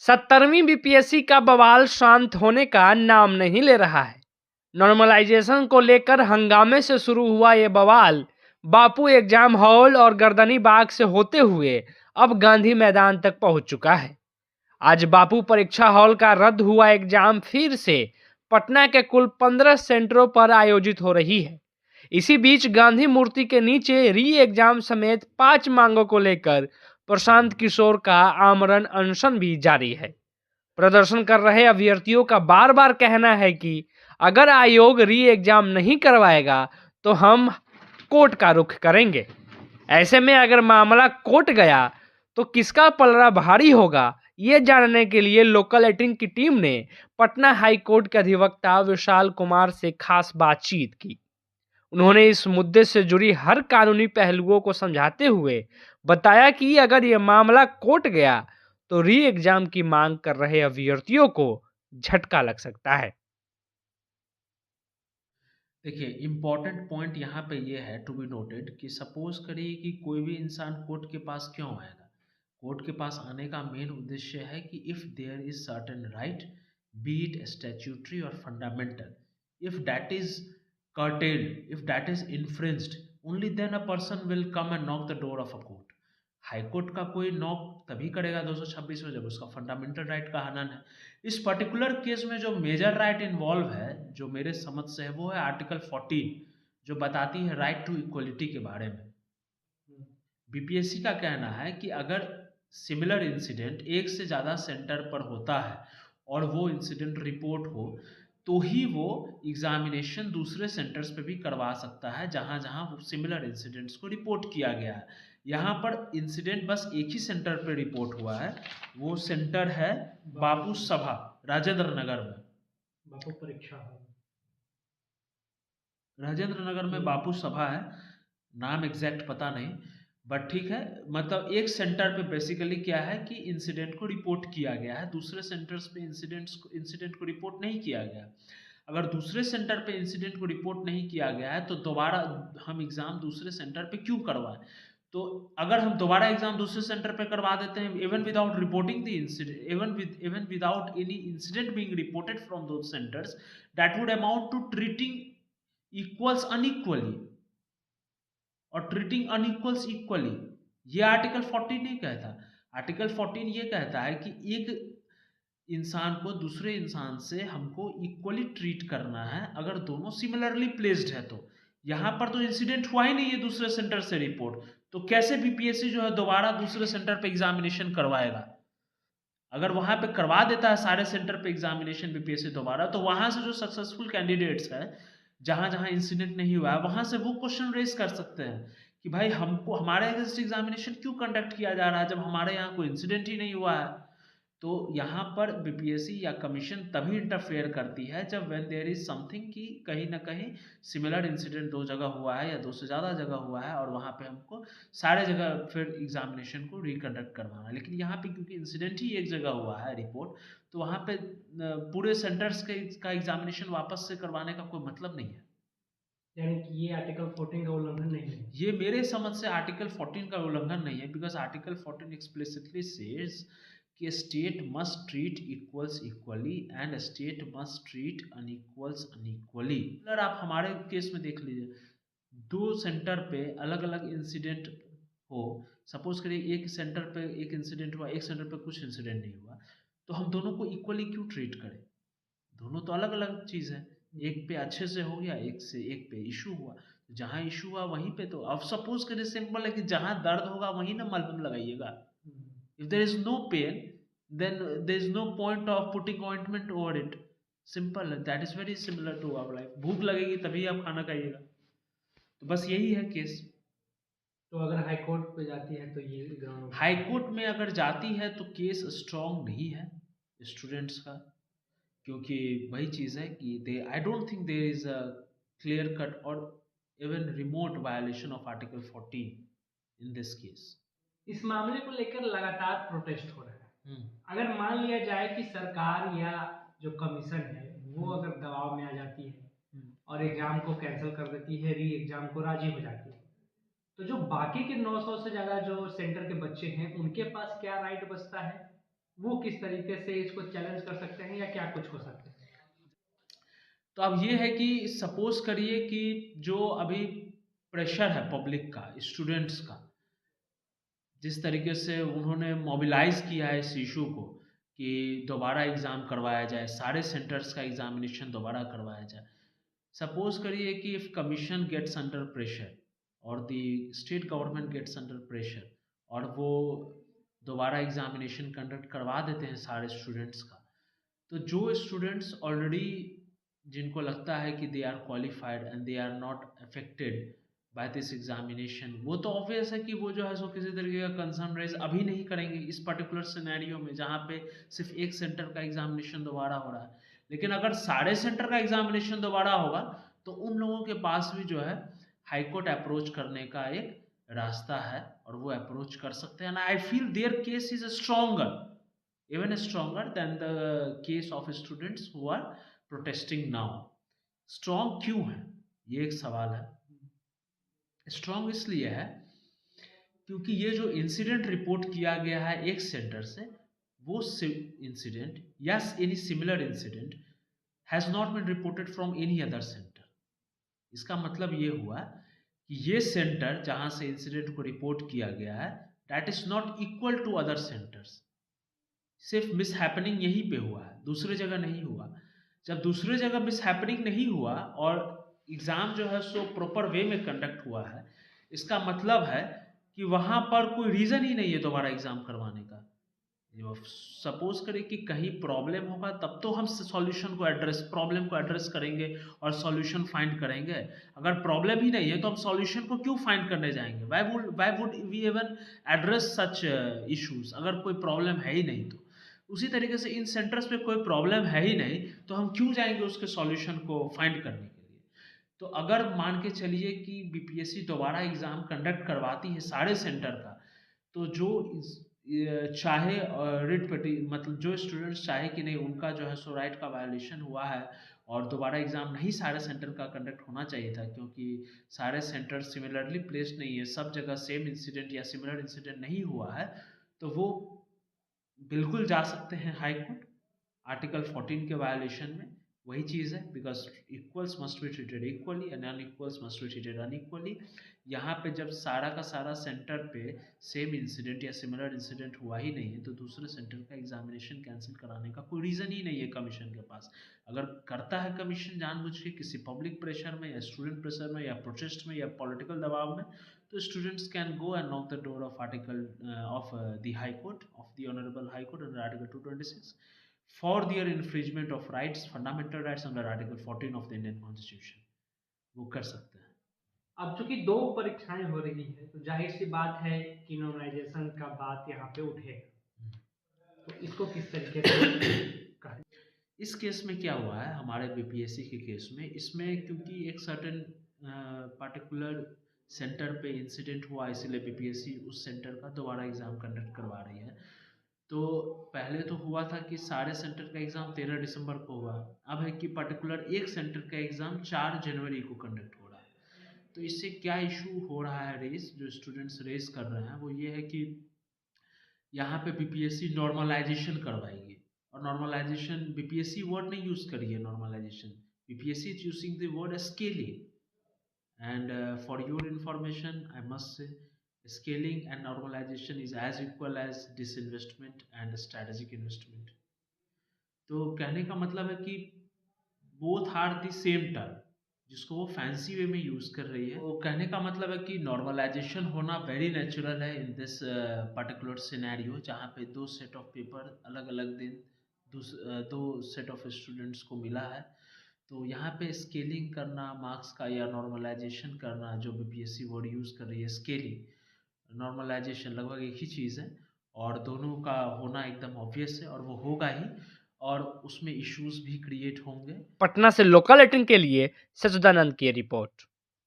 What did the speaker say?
17वीं BPSC का बवाल शांत होने का नाम नहीं ले रहा है। नॉर्मलाइजेशन को लेकर हंगामे से शुरू हुआ ये बवाल बापू एग्जाम हॉल और गर्दनी बाग से होते हुए अब गांधी मैदान तक पहुंच चुका है। आज बापू परीक्षा हॉल का रद्द हुआ एग्जाम फिर से पटना के कुल 15 सेंटरों पर आयोजित हो रही है। इसी बीच गांधी मूर्ति के नीचे री एग्जाम समेत 5 मांगों को लेकर प्रशांत किशोर का आमरण अनशन भी जारी है। प्रदर्शन कर रहे अभ्यर्थियों का बार बार कहना है कि अगर आयोग री एग्जाम नहीं करवाएगा तो हम कोर्ट का रुख करेंगे। ऐसे में अगर मामला कोर्ट गया तो किसका पलड़ा भारी होगा, ये जानने के लिए लोकल 18 की टीम ने पटना हाई कोर्ट के अधिवक्ता विशाल कुमार से खास बातचीत की। उन्होंने इस मुद्दे से जुड़ी हर कानूनी पहलुओं को समझाते हुए बताया कि अगर यह मामला कोर्ट गया तो री एग्जाम की मांग कर रहे अभ्यर्थियों को झटका लग सकता है। देखिए, इम्पॉर्टेंट पॉइंट यहाँ पे ये है टू बी नोटेड कि सपोज करिए कि कोई भी इंसान कोर्ट के पास क्यों आएगा। कोर्ट के पास आने का मेन उद्देश्य है कि if there is certain right, be it statutory और fundamental, if that is curtailed, if that is infringed, only then a person will come and knock the door of a court. High court का कोई knock तभी करेगा 226 में जब उसका fundamental right का हनन है। इस पर्टिकुलर केस में जो मेजर राइट इन्वॉल्व है, जो मेरे समझ से है, वो है आर्टिकल 14, जो बताती है राइट टू इक्वलिटी के बारे में। बीपीएससी का कहना है कि अगर सिमिलर इंसिडेंट एक से ज़्यादा सेंटर पर होता है और वो इंसिडेंट रिपोर्ट हो, तो ही वो एग्जामिनेशन दूसरे सेंटर्स पे भी करवा सकता है जहाँ जहाँ वो सिमिलर इंसिडेंट्स को रिपोर्ट किया गया है। यहाँ पर इंसिडेंट बस एक ही सेंटर पे रिपोर्ट हुआ है, वो सेंटर है बापू सभा, राजेंद्र नगर में। बापू परीक्षा राजेंद्र नगर में बापू सभा है, नाम एग्जैक्ट पता नहीं, बट ठीक है। मतलब एक सेंटर पे बेसिकली क्या है कि इंसिडेंट को रिपोर्ट किया गया है, दूसरे सेंटर्स पे इंसिडेंट को रिपोर्ट नहीं किया गया। अगर दूसरे सेंटर पे इंसिडेंट को रिपोर्ट नहीं किया गया है तो दोबारा हम एग्जाम दूसरे सेंटर पे क्यों करवाएं। तो अगर हम दोबारा एग्जाम दूसरे सेंटर पे करवा देते हैं, even without reporting the incident, even without any incident being reported from those centres, that would amount to treating equals unequally, और ट्रीटिंग अनइक्वल्स इक्वली ये आर्टिकल 14 नहीं कहता। आर्टिकल 14 ये कहता है कि एक इंसान को दूसरे इंसान से हमको इक्वली ट्रीट करना है अगर दोनों सिमिलरली प्लेस्ड है। तो यहाँ पर तो इंसिडेंट हुआ ही नहीं है दूसरे सेंटर से रिपोर्ट, तो कैसे बीपीएससी जो है दोबारा दूसरे सेंटर पे एग्जामिनेशन करवाएगा। अगर वहां पे करवा देता है सारे सेंटर पे एग्जामिनेशन बीपीएससी दोबारा, तो वहां से जो सक्सेसफुल कैंडिडेट्स है जहां जहां इंसिडेंट नहीं हुआ है, वहां से वो क्वेश्चन रेज कर सकते हैं कि भाई हमको हमारे अगेंस्ट एग्जामिनेशन क्यों कंडक्ट किया जा रहा है जब हमारे यहाँ कोई इंसिडेंट ही नहीं हुआ है। तो यहाँ पर बीपीएससी या कमीशन तभी इंटरफेयर करती है जब व्हेन देयर इज समथिंग कि कहीं ना कहीं सिमिलर इंसिडेंट दो जगह हुआ है या दो से ज़्यादा जगह हुआ है और वहाँ पे हमको सारे जगह फिर एग्जामिनेशन को रिकंडक्ट करवाना है। लेकिन यहाँ पे क्योंकि इंसिडेंट ही एक जगह हुआ है रिपोर्ट, तो वहाँ पे पूरे सेंटर्स के का एग्जामिनेशन वापस से करवाने का कोई मतलब नहीं है। यानी कि ये आर्टिकल 14 का उल्लंघन नहीं है। ये मेरे समझ से आर्टिकल 14 का उल्लंघन नहीं है, बिकॉज आर्टिकल 14 एक्सप्लिसिटली सेज कि state must treat equals equally and state must treat unequals unequally. अगर आप हमारे केस में देख लीजिए, दो सेंटर पे अलग अलग इंसिडेंट हो, सपोज करिए एक सेंटर पे एक इंसिडेंट हुआ, एक सेंटर पे कुछ इंसिडेंट नहीं हुआ, तो हम दोनों को इक्वली क्यों ट्रीट करें। दोनों तो अलग अलग चीज़ है, एक पे अच्छे से हो गया, एक पे इशू हुआ। जहाँ इशू हुआ वहीं पे, तो अब सपोज करिए सिंपल है कि जहाँ दर्द होगा वहीं ना मलहम लगाइएगा। If there is no pain then there is no point of putting ointment over it. Simple है, that is very similar to our life. भूख लगेगी तभी आप खाना खाइएगा, तो बस यही है केस। तो अगर हाई कोर्ट पे जाती है तो ये ग्राउंड हाई कोर्ट में अगर जाती है तो केस स्ट्रांग नहीं है स्टूडेंट्स का, क्योंकि वही चीज़ है कि they I don't think there is a clear cut और even remote violation of article 14 in this case. इस मामले को लेकर लगातार प्रोटेस्ट हो रहा है। अगर मान लिया जाए कि सरकार या जो कमीशन है वो अगर दबाव में आ जाती है और एग्जाम को कैंसिल कर देती है, री एग्जाम को राजी हो जाती है, तो जो बाकी के 900 से ज़्यादा जो सेंटर के बच्चे हैं उनके पास क्या राइट बचता है? वो किस तरीके से इसको चैलेंज कर सकते हैं या क्या कुछ हो सकता है? तो अब ये है कि सपोज करिए कि जो अभी प्रेशर है पब्लिक का, स्टूडेंट्स का, जिस तरीके से उन्होंने मोबिलाइज किया है इस इशू को कि दोबारा एग्ज़ाम करवाया जाए, सारे सेंटर्स का एग्जामिनेशन दोबारा करवाया जाए। सपोज करिए कि if commission gets under pressure और the state government gets under pressure और वो दोबारा एग्जामिनेशन कंडक्ट करवा देते हैं सारे स्टूडेंट्स का, तो जो स्टूडेंट्स ऑलरेडी जिनको लगता है कि they are qualified and they are not affected by this examination, वो तो ऑब्वियस है कि वो जो है सो किसी तरीके का कंसर्न रेज अभी नहीं करेंगे इस पर्टिकुलर सिनेरियो में जहाँ पे सिर्फ एक सेंटर का एग्जामिनेशन दोबारा हो रहा है। लेकिन अगर सारे सेंटर का एग्जामिनेशन दोबारा होगा तो उन लोगों के पास भी जो है हाई कोर्ट अप्रोच करने का एक रास्ता है और वो अप्रोच कर सकते हैं। I feel there case is stronger, even stronger than the case of students who are protesting now। Strong क्यों है, ये एक सवाल है। स्ट्रॉन्ग इसलिए है क्योंकि ये जो इंसिडेंट रिपोर्ट किया गया है एक सेंटर से, वो इंसिडेंट या any similar incident has not been reported from any other centre. इसका मतलब ये हुआ कि ये सेंटर जहां से इंसिडेंट को रिपोर्ट किया गया है that is not equal to other centres. सिर्फ मिस हैपनिंग यहीं पे हुआ है, दूसरे जगह नहीं हुआ। जब दूसरे जगह मिस हैपनिंग नहीं हुआ और एग्ज़ाम जो है सो प्रॉपर वे में कंडक्ट हुआ है, इसका मतलब है कि वहाँ पर कोई रीज़न ही नहीं है दोबारा एग्ज़ाम करवाने का। सपोज करें कि कहीं प्रॉब्लम होगा तब तो हम सॉल्यूशन को एड्रेस प्रॉब्लम को एड्रेस करेंगे और सॉल्यूशन फाइंड करेंगे। अगर प्रॉब्लम ही नहीं है तो हम सॉल्यूशन को क्यों फाइंड करने जाएंगे? Why would we even address such issues अगर कोई प्रॉब्लम है ही नहीं तो। उसी तरीके से इन सेंटर्स पे कोई प्रॉब्लम है ही नहीं तो हम क्यों जाएंगे उसके सॉल्यूशन को फाइंड करने के लिए? तो अगर मान के चलिए कि बीपीएससी दोबारा एग्ज़ाम कंडक्ट करवाती है सारे सेंटर का, तो जो चाहे रिट पटी मतलब जो स्टूडेंट्स चाहे कि नहीं उनका जो है सो राइट का वायलेशन हुआ है और दोबारा एग्ज़ाम नहीं सारे सेंटर का कंडक्ट होना चाहिए था, क्योंकि सारे सेंटर सिमिलरली प्लेस्ड नहीं है, सब जगह सेम इंसिडेंट या सिमिलर इंसिडेंट नहीं हुआ है, तो वो बिल्कुल जा सकते हैं हाई कोर्ट आर्टिकल 14 के वायलेशन में। वही चीज़ है, because equals must be treated equally and unequals must be treated unequally. यहाँ पे जब सारा का सारा सेंटर पे सेम इंसिडेंट या सिमिलर इंसिडेंट हुआ ही नहीं है तो दूसरे सेंटर का एग्जामिनेशन कैंसिल कराने का कोई रीज़न ही नहीं है कमीशन के पास। अगर करता है कमीशन जानबूझ के किसी पब्लिक प्रेशर में या स्टूडेंट प्रेशर में या प्रोटेस्ट में या पॉलिटिकल दबाव में, तो students can go and knock the door of article of the high court of the honorable high court under article 226 for their infringement of rights, fundamental rights under article 14 of the Indian constitution। वो कर सकते हैं। अब चूंकि दो परीक्षाएं हो रही है तो जाहिर सी बात है कि नॉर्मलाइजेशन का बात यहाँ पे उठेगा, तो इसको किस तरीके से करें? इस केस में क्या हुआ है हमारे बीपीएससी के केस में, इसमें क्योंकि एक सर्टेन पार्टिकुलर सेंटर पे इंसिडेंट हुआ इसलिए बीपीएससी उस सेंटर का दोबारा एग्ज़ाम कंडक्ट करवा रही है। तो पहले तो हुआ था कि सारे सेंटर का एग्ज़ाम 13 दिसंबर को हुआ, अब है कि पर्टिकुलर एक सेंटर का एग्ज़ाम 4 जनवरी को कंडक्ट हो रहा है। तो इससे क्या इशू हो रहा है रेस जो स्टूडेंट्स रेस कर रहे हैं वो ये है कि यहाँ पे बीपीएससी नॉर्मलाइजेशन करवाएगी, और नॉर्मलाइजेशन बीपीएससी वर्ड नहीं यूज़ करी है normalisation, BPSC is using the word scaling. And for your information, I must say, scaling and normalization is as equal as disinvestment and strategic investment। तो कहने का मतलब है कि both are the same term, जिसको वो फैंसी वे में use कर रही है। तो कहने का मतलब है कि नॉर्मलाइजेशन होना वेरी नेचुरल है इन दिस पर्टिकुलर सिनेरियो, जहाँ पे दो सेट ऑफ पेपर अलग अलग दिन दो सेट ऑफ स्टूडेंट्स को मिला है। तो यहाँ पे स्केलिंग करना मार्क्स का या नॉर्मलाइजेशन करना, जो बीपीएससी वर्ड यूज़ कर रही है स्केलिंग नॉर्मलाइजेशन लगभग एक ही चीज़ है, और दोनों का होना एकदम ऑब्वियस है और वो होगा ही, और उसमें इश्यूज भी क्रिएट होंगे। पटना से लोकल 18 के लिए सच्चिदानंद की रिपोर्ट।